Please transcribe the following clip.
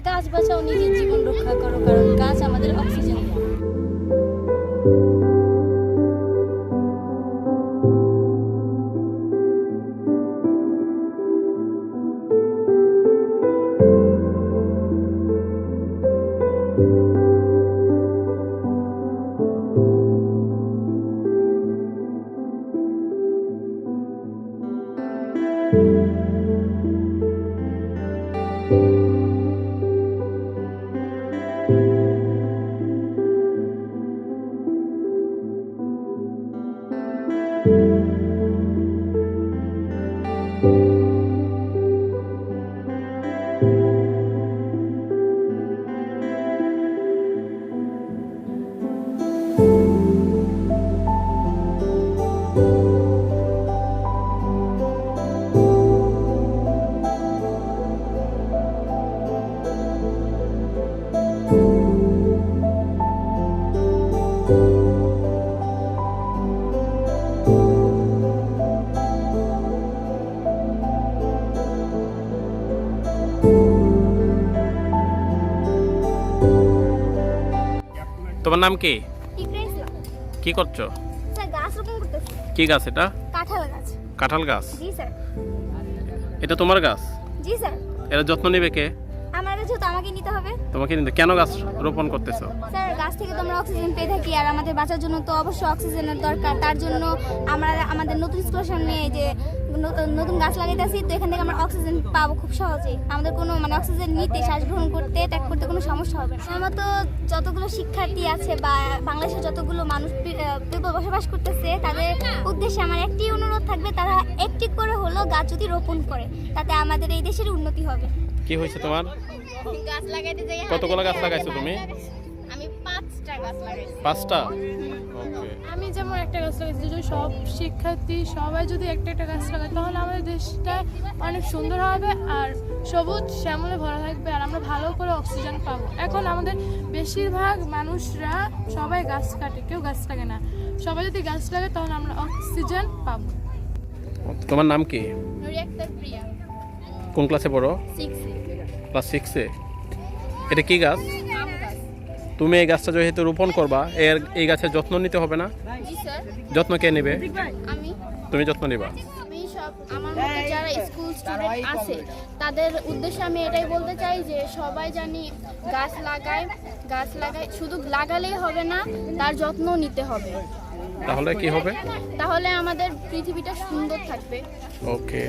গাছ বাঁচাও, নিজের জীবন রক্ষা করো, কারণ গাছ আমাদের অক্সিজেন দেয়। তোমার নাম কি? ইকরা ইসলাম। কি করছো? স্যার গাছ রোপণ করতেছি। কি গাছ এটা? কাঁঠাল গাছ। কাঁঠাল গাছ? জি স্যার। এটা তোমার গাছ? জি স্যার। এর যত্ন নেবে কে? আমাদের যেহেতু আমাকে নিতে হবে। তোমাকে নিতে। কেন গাছ রোপণ করতেছো? স্যার গাছ থেকে তো আমরা অক্সিজেন পেয়ে থাকি, আর আমাদের বাঁচার জন্য তো অবশ্যই অক্সিজেনের দরকার। তার জন্য আমরা আমাদের নতুন স্কুলের সামনে এই যে নতুন গাছ লাগাইতেছি, তো এখান থেকে আমরা অক্সিজেন পাবো খুব সহজেই। আমাদের কোনো অক্সিজেন নিতে, শ্বাস গ্রহণ করতে, ত্যাগ করতে কোনো সমস্যা হবে না। আমার তো যতগুলো শিক্ষার্থী আছে বা বাংলাদেশের যতগুলো মানুষ পিপল বসবাস করতেছে, তাদের উদ্দেশ্যে আমার একটি অনুরোধ থাকবে, তারা একটি করে হলো গাছ যদি রোপণ করে, তাতে আমাদের এই দেশের উন্নতি হবে। কি হয়েছে তোমার? গাছ লাগাইতে যাই। কতগুলো গাছ লাগাইছো তুমি? আমি 5টা গাছ লাগাইছি। 5টা? ওকে। আমি যেমন একটা গাছ লাগাইছি, যদি সব শিক্ষার্থী সবাই যদি একটা একটা গাছ লাগায়, তাহলে আমাদের দেশটা অনেক সুন্দর হবে আর সবুজ শ্যামলে ভরা থাকবে, আর আমরা ভালো করে অক্সিজেন পাবো। এখন আমাদের বেশিরভাগ মানুষরা সবাই গাছ কাটে, কেউ গাছ লাগে না। সবাই যদি গাছ লাগে তাহলে আমরা অক্সিজেন পাবো। তোমার নাম কি? নুরি আক্তার প্রিয়া। কোন ক্লাসে পড়ো? 6 ক্লাস 6-এ। এটা কি গাছ? আম গাছ। তুমি এই গাছটা যেহেতু রোপণ করবা, এই গাছের যত্ন নিতে হবে না? জি স্যার। যত্ন কে নেবে? আমি তুমি যত্ন নিবা? আমি সব আমার মতো যারা স্কুল স্টুডেন্ট আছে তাদের উদ্দেশ্যে আমি এটাই বলতে চাই যে সবাই জানি গাছ লাগায়, শুধু লাগালেই হবে না, তার যত্ন নিতে হবে। তাহলে কি হবে? তাহলে আমাদের পৃথিবীটা সুন্দর থাকবে। ওকে।